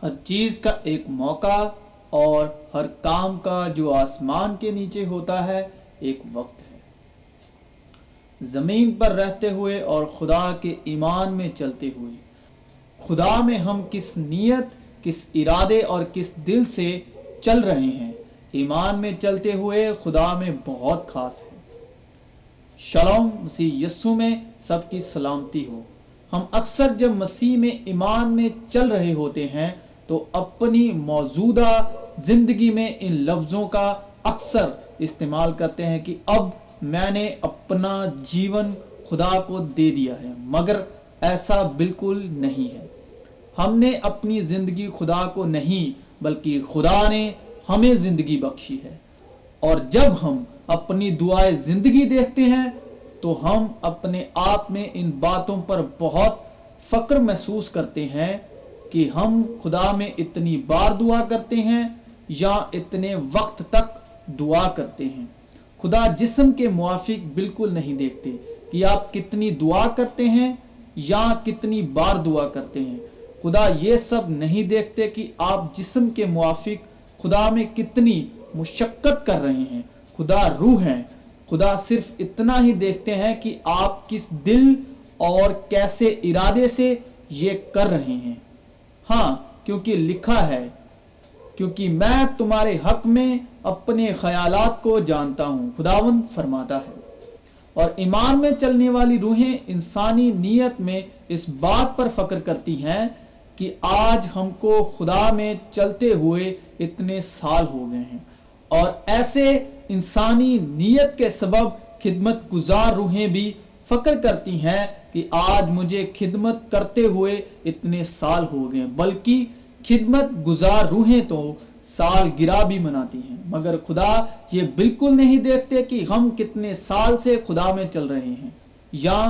ہر چیز کا ایک موقع اور ہر کام کا جو آسمان کے نیچے ہوتا ہے ایک وقت ہے۔ زمین پر رہتے ہوئے اور خدا کے ایمان میں چلتے ہوئے خدا میں ہم کس نیت، کس ارادے اور کس دل سے چل رہے ہیں، ایمان میں چلتے ہوئے خدا میں بہت خاص ہے۔ شالوم، مسیح یسوع میں سب کی سلامتی ہو۔ ہم اکثر جب مسیح میں ایمان میں چل رہے ہوتے ہیں تو اپنی موجودہ زندگی میں ان لفظوں کا اکثر استعمال کرتے ہیں کہ اب میں نے اپنا جیون خدا کو دے دیا ہے، مگر ایسا بالکل نہیں ہے۔ ہم نے اپنی زندگی خدا کو نہیں بلکہ خدا نے ہمیں زندگی بخشی ہے، اور جب ہم اپنی دعائے زندگی دیکھتے ہیں تو ہم اپنے آپ میں ان باتوں پر بہت فخر محسوس کرتے ہیں کہ ہم خدا میں اتنی بار دعا کرتے ہیں یا اتنے وقت تک دعا کرتے ہیں۔ خدا جسم کے موافق بالکل نہیں دیکھتے کہ آپ کتنی دعا کرتے ہیں یا کتنی بار دعا کرتے ہیں۔ خدا یہ سب نہیں دیکھتے کہ آپ جسم کے موافق خدا میں کتنی مشقت کر رہے ہیں۔ خدا روح ہے۔ خدا صرف اتنا ہی دیکھتے ہیں کہ آپ کس دل اور کیسے ارادے سے یہ کر رہے ہیں۔ ہاں، کیونکہ لکھا ہے، کیونکہ میں تمہارے حق میں اپنے خیالات کو جانتا ہوں، خداوند فرماتا ہے۔ اور ایمان میں چلنے والی روحیں انسانی نیت میں اس بات پر فخر کرتی ہیں کہ آج ہم کو خدا میں چلتے ہوئے اتنے سال ہو گئے ہیں، اور ایسے انسانی نیت کے سبب خدمت گزار روحیں بھی فخر کرتی ہیں کہ آج مجھے خدمت کرتے ہوئے اتنے سال ہو گئے، بلکہ خدمت گزار روحیں تو سال گرا بھی مناتی ہیں، مگر خدا یہ بالکل نہیں دیکھتے کہ ہم کتنے سال سے خدا میں چل رہے ہیں یا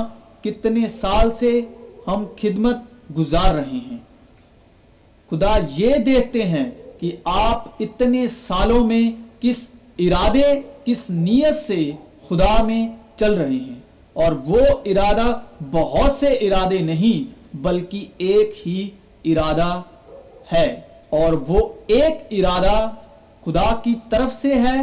کتنے سال سے ہم خدمت گزار رہے ہیں۔ خدا یہ دیکھتے ہیں کہ آپ اتنے سالوں میں کس ارادے، کس نیت سے خدا میں چل رہے ہیں، اور وہ ارادہ بہت سے ارادے نہیں بلکہ ایک ہی ارادہ ہے، اور وہ ایک ارادہ خدا کی طرف سے ہے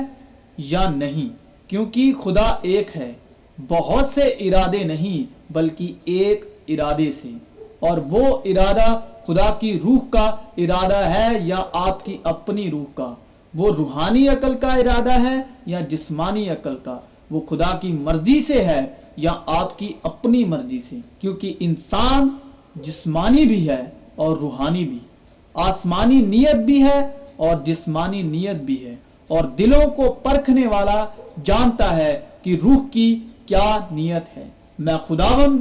یا نہیں، کیونکہ خدا ایک ہے، بہت سے ارادے نہیں بلکہ ایک ارادے سے، اور وہ ارادہ خدا کی روح کا ارادہ ہے یا آپ کی اپنی روح کا، وہ روحانی عقل کا ارادہ ہے یا جسمانی عقل کا، وہ خدا کی مرضی سے ہے یا آپ کی اپنی مرضی سے، کیونکہ انسان جسمانی بھی ہے اور روحانی بھی، آسمانی نیت بھی ہے اور جسمانی نیت بھی ہے، اور دلوں کو پرکھنے والا جانتا ہے کہ روح کی کیا نیت ہے۔ میں خداوند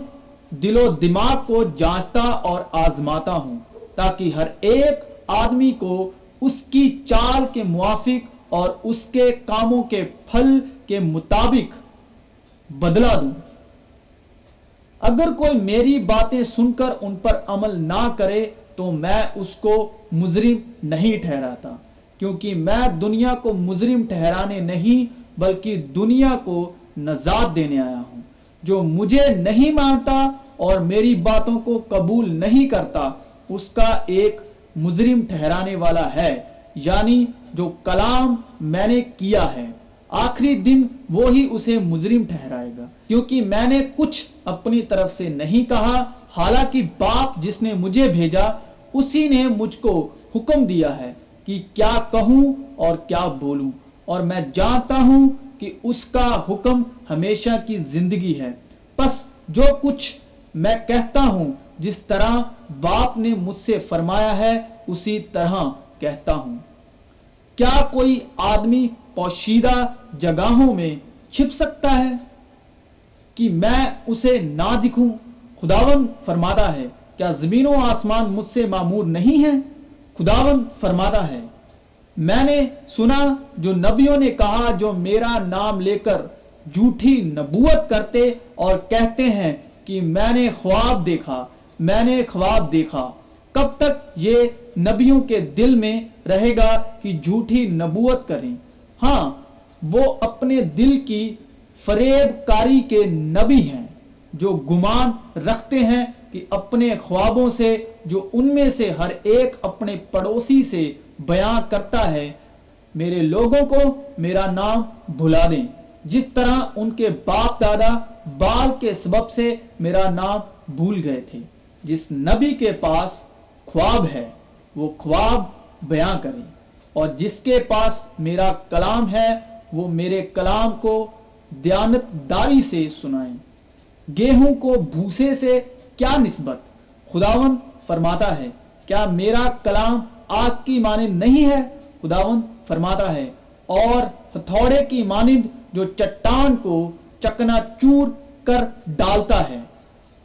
دل و دماغ کو جانچتا اور آزماتا ہوں تاکہ ہر ایک آدمی کو اس کی چال کے موافق اور اس کے کاموں کے پھل کے مطابق بدلہ دوں۔ اگر کوئی میری باتیں سن کر ان پر عمل نہ کرے تو میں اس کو مجرم نہیں ٹھہراتا، کیونکہ میں دنیا کو مجرم ٹھہرانے نہیں بلکہ دنیا کو نجات دینے آیا ہوں۔ جو مجھے نہیں مانتا اور میری باتوں کو قبول نہیں کرتا اس کا ایک مجرم ٹھہرانے والا ہے، یعنی جو کلام میں نے کیا ہے، آخری دن وہی اسے مجرم ٹھہرائے گا، کیونکہ میں نے کچھ اپنی طرف سے نہیں کہا، حالانکہ باپ جس نے مجھے بھیجا اسی نے مجھ کو حکم دیا ہے کہ کیا کہوں اور کیا بولوں، اور میں جانتا ہوں کہ اس کا حکم ہمیشہ کی زندگی ہے۔ پس جو کچھ میں کہتا ہوں جس طرح باپ نے مجھ سے فرمایا ہے اسی طرح کہتا ہوں۔ کیا کوئی آدمی پوشیدہ جگہوں میں چھپ سکتا ہے کہ میں اسے نہ دکھوں؟ خداوند فرماتا ہے، کیا زمین و آسمان مجھ سے معمور نہیں ہیں؟ خداوند فرماتا ہے، میں نے سنا جو نبیوں نے کہا جو میرا نام لے کر جھوٹی نبوت کرتے اور کہتے ہیں کہ میں نے خواب دیکھا، میں نے خواب دیکھا۔ کب تک یہ نبیوں کے دل میں رہے گا کہ جھوٹی نبوت کریں؟ ہاں، وہ اپنے دل کی فریب کاری کے نبی ہیں۔ جو گمان رکھتے ہیں کہ اپنے خوابوں سے جو ان میں سے ہر ایک اپنے پڑوسی سے بیان کرتا ہے، میرے لوگوں کو میرا نام بھلا دیں، جس طرح ان کے باپ دادا بال کے سبب سے میرا نام بھول گئے تھے۔ جس نبی کے پاس خواب ہے وہ خواب بیان کرے، اور جس کے پاس میرا کلام ہے وہ میرے کلام کو دیانت داری سے سنائیں۔ گیہوں کو بھوسے سے کیا نسبت؟ خداوند فرماتا ہے، کیا میرا کلام آگ کی مانند نہیں ہے؟ خداوند فرماتا ہے، اور ہتھوڑے کی مانند جو چٹان کو چکنا چور کر ڈالتا ہے،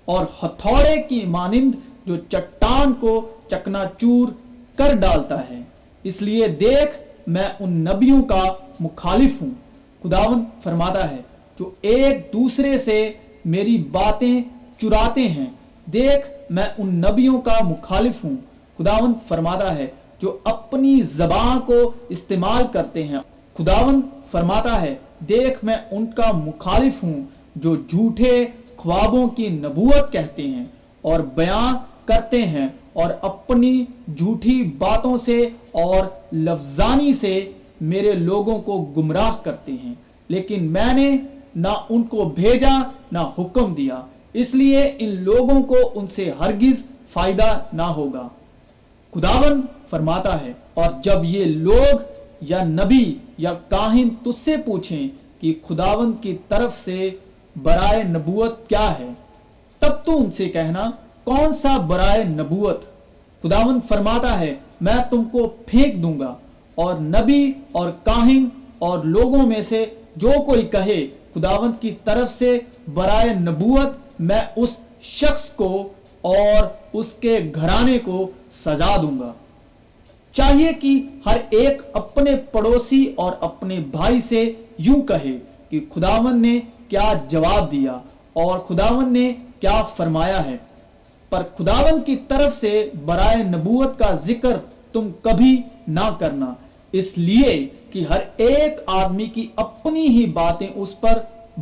اور ہتھوڑے کی مانند جو چٹان کو چکنا چور کر ڈالتا ہے۔ اس لیے دیکھ، میں ان نبیوں کا مخالف ہوں، خداوند فرماتا ہے، جو ایک دوسرے سے میری باتیں چراتے ہیں۔ دیکھ، میں ان نبیوں کا مخالف ہوں، خداوند فرماتا ہے، جو اپنی زبان کو استعمال کرتے ہیں۔ خداوند فرماتا ہے، دیکھ، میں ان کا مخالف ہوں جو جھوٹے خوابوں کی نبوت کہتے ہیں اور بیان کرتے ہیں، اور اپنی جھوٹی باتوں سے اور لفظانی سے میرے لوگوں کو گمراہ کرتے ہیں۔ لیکن میں نے نہ ان کو بھیجا نہ حکم دیا، اس لیے ان لوگوں کو ان سے ہرگز فائدہ نہ ہوگا، خداوند فرماتا ہے۔ اور جب یہ لوگ یا نبی یا کاہن تجھ سے پوچھیں کہ خداوند کی طرف سے برائے نبوت کیا ہے، تب تو ان سے کہنا، کون سا برائے نبوت؟ خداوند فرماتا ہے، میں تم کو پھینک دوں گا، اور نبی اور کاہن اور لوگوں میں سے جو کوئی کہے خداوند کی طرف سے برائے نبوت، میں اس شخص کو اور اس کے گھرانے کو سزا دوں گا۔ چاہیے کہ ہر ایک اپنے پڑوسی اور اپنے بھائی سے یوں کہے کہ خداوند نے کیا جواب دیا اور خداوند نے کیا فرمایا ہے، پر خداوند کی طرف سے برائے نبوت کا ذکر تم کبھی نہ کرنا، اس لیے کہ ہر ایک آدمی کی اپنی ہی باتیں اس پر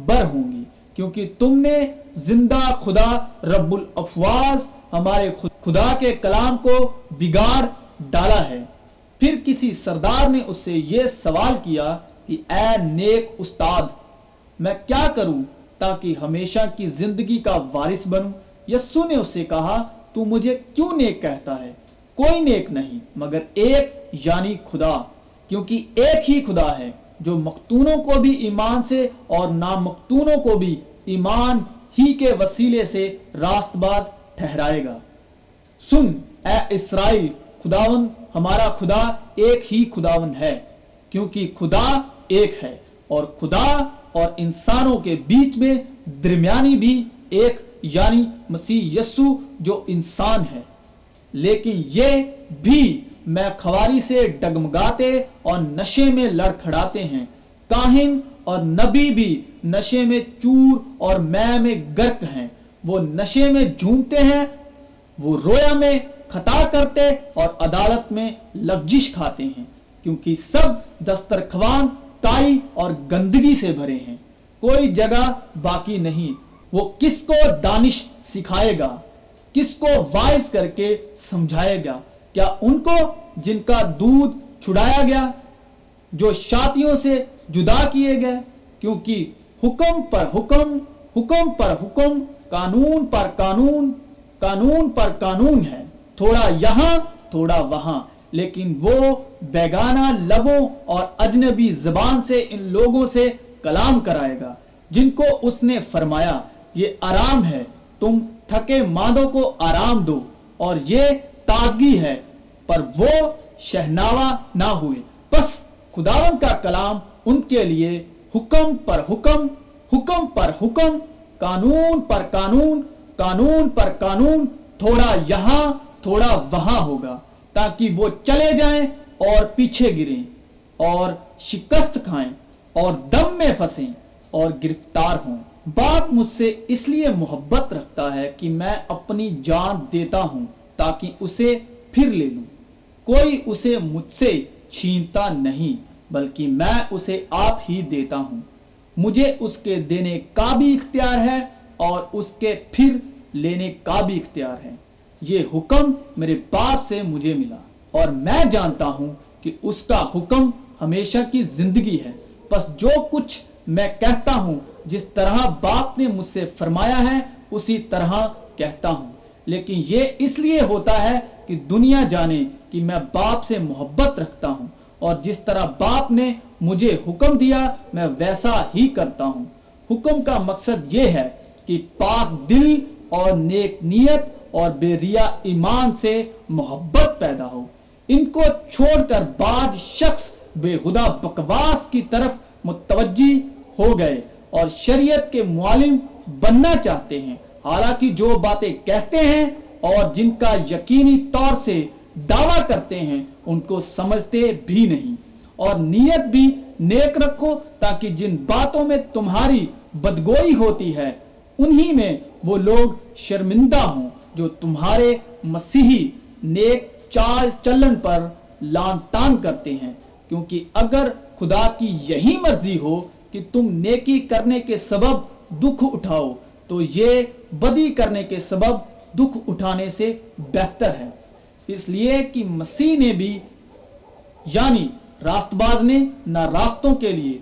بر ہوں گی، کیونکہ تم نے زندہ خدا رب الافواج ہمارے خدا کے کلام کو بگاڑ ڈالا ہے۔ پھر کسی سردار نے اس سے یہ سوال کیا کہ اے نیک استاد، میں کیا کروں تاکہ ہمیشہ کی زندگی کا وارث بنوں؟ یسوع نے اس سے کہا، تو مجھے کیوں نیک کہتا ہے؟ کوئی نیک نہیں مگر ایک، یعنی خدا، کیونکہ ایک ہی خدا ہے جو مقتونوں کو بھی ایمان سے اور نامقتونوں کو بھی ایمان ہی کے وسیلے سے راست باز ٹھہرائے گا۔ سن اے اسرائیل، خداوند ہمارا خدا ایک ہی خداوند ہے، کیونکہ خدا ایک ہے، اور خدا اور انسانوں کے بیچ میں درمیانی بھی ایک، یعنی مسیح یسوع جو انسان ہے۔ لیکن یہ بھی میں خواری سے ڈگمگاتے اور نشے میں لڑکھڑاتے ہیں، کاہن اور نبی بھی نشے میں چور اور میں غرق ہیں۔ وہ نشے میں جھومتے ہیں، وہ رویا میں خطا کرتے اور عدالت میں لغزش کھاتے ہیں، کیونکہ سب دسترخوان کائی اور گندگی سے بھرے ہیں، کوئی جگہ باقی نہیں۔ وہ کس کو دانش سکھائے گا؟ کس کو واعظ کر کے سمجھائے گا؟ کیا ان کو جن کا دودھ چھڑایا گیا، جو شاتیوں سے جدا کیے گئے؟ کیونکہ حکم پر حکم، حکم پر حکم، قانون پر قانون، قانون پر قانون ہے، تھوڑا یہاں تھوڑا وہاں۔ لیکن وہ بیگانہ لبوں اور اجنبی زبان سے ان لوگوں سے کلام کرائے گا جن کو اس نے فرمایا، یہ آرام ہے، تم تھکے ماندوں کو آرام دو، اور یہ تازگی ہے، پر وہ شہناوا نہ ہوئے۔ بس خداوند کا کلام ان کے لیے حکم پر حکم، حکم پر حکم، قانون پر قانون، قانون پر قانون، تھوڑا یہاں تھوڑا وہاں ہوگا، تاکہ وہ چلے جائیں اور پیچھے گریں اور شکست کھائیں اور دم میں پھنسیں اور گرفتار ہوں۔ باپ مجھ سے اس لیے محبت رکھتا ہے کہ میں اپنی جان دیتا ہوں تاکہ اسے پھر لے لوں۔ کوئی اسے مجھ سے چھینتا نہیں، بلکہ میں اسے آپ ہی دیتا ہوں۔ مجھے اس کے دینے کا بھی اختیار ہے اور اس کے پھر لینے کا بھی اختیار ہے۔ یہ حکم میرے باپ سے مجھے ملا اور میں جانتا ہوں کہ اس کا حکم ہمیشہ کی زندگی ہے۔ پس جو کچھ میں کہتا ہوں جس طرح باپ نے مجھ سے فرمایا ہے اسی طرح کہتا ہوں، لیکن یہ اس لیے ہوتا ہے کہ دنیا جانے کہ میں باپ سے محبت رکھتا ہوں، اور جس طرح باپ نے مجھے حکم دیا میں ویسا ہی کرتا ہوں۔ حکم کا مقصد یہ ہے کہ پاک دل اور نیک نیت اور بے ریا ایمان سے محبت پیدا ہو۔ ان کو چھوڑ کر بعض شخص بےہودہ بکواس کی طرف متوجہ ہو گئے اور شریعت کے معلم بننا چاہتے ہیں، حالانکہ جو باتیں کہتے ہیں اور جن کا یقینی طور سے دعویٰ کرتے ہیں ان کو سمجھتے بھی نہیں۔ اور نیت بھی نیک رکھو تاکہ جن باتوں میں تمہاری بدگوئی ہوتی ہے انہی میں وہ لوگ شرمندہ ہوں جو تمہارے مسیحی نیک چال چلن پر لان تان کرتے ہیں، کیونکہ اگر خدا کی یہی مرضی ہو کہ تم نیکی کرنے کے سبب دکھ اٹھاؤ تو یہ بدی کرنے کے سبب دکھ اٹھانے سے بہتر ہے، اس لیے کہ مسیح نے بھی یعنی راست باز نے نہ راستوں کے لیے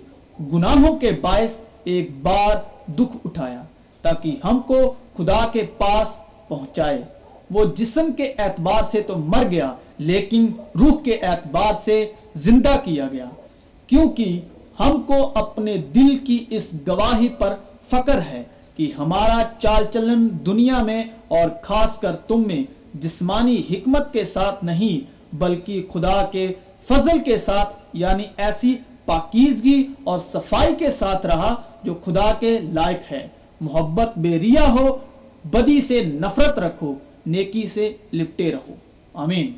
گناہوں کے باعث ایک بار دکھ اٹھایا تاکہ ہم کو خدا کے پاس پہنچائے۔ وہ جسم کے اعتبار سے تو مر گیا لیکن روح کے اعتبار سے زندہ کیا گیا، کیونکہ ہم کو اپنے دل کی اس گواہی پر فخر ہے کہ ہمارا چال چلن دنیا میں اور خاص کر تم میں جسمانی حکمت کے ساتھ نہیں بلکہ خدا کے فضل کے ساتھ، یعنی ایسی پاکیزگی اور صفائی کے ساتھ رہا جو خدا کے لائق ہے۔ محبت بے ریا ہو، بدی سے نفرت رکھو، نیکی سے لپٹے رہو۔ آمین۔